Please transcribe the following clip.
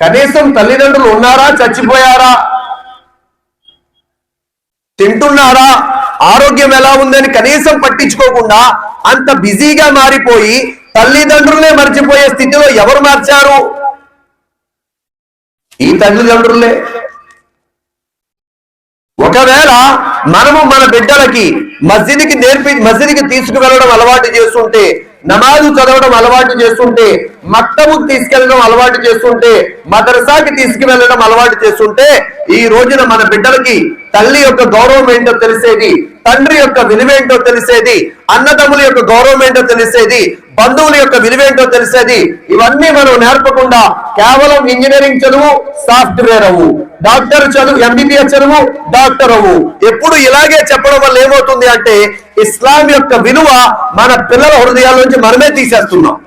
కనీసం తల్లిదండ్రులు ఉన్నారా, చచ్చిపోయారా, తింటున్నారా, ఆరోగ్యం ఎలా ఉందని కనీసం పట్టించుకోకుండా అంత బిజీగా మారిపోయి తల్లిదండ్రులే మర్చిపోయే స్థితిలో ఎవరు మార్చారు? ఈ తల్లిదండ్రులే. ఒకవేళ మనము మన బిడ్డలకి మస్జిద్కి తీసుకువెళ్ళడం అలవాటు చేస్తుంటే, నమాజు చదవడం అలవాటు చేస్తుంటే, మక్తబుకు తీసుకెళ్లడం అలవాటు చేస్తుంటే, మదర్సాకి తీసుకువెళ్ళడం అలవాటు చేస్తుంటే, ఈ రోజున మన బిడ్డలకి తల్లి యొక్క గౌరవం ఏంటో తెలిసేది, తండ్రి యొక్క విలువేంటో తెలిసేది, అన్నదమ్ముల యొక్క గౌరవం ఏంటో తెలిసేది, బంధువుల యొక్క విలువేంటో తెలిసేది. ఇవన్నీ మనం నేర్పకుండా కేవలం ఇంజనీరింగ్ చదువు, సాఫ్ట్వేర్ అవ్వు, డాక్టర్ చదువు, ఎంబీబీఎస్ చదువు, డాక్టర్ అవ్వు, ఎప్పుడు ఇలాగే చెప్పడం వల్ల ఏమవుతుంది అంటే ఇస్లాం యొక్క విలువ మన పిల్లల హృదయాల నుంచి మనమే తీసేస్తున్నాం.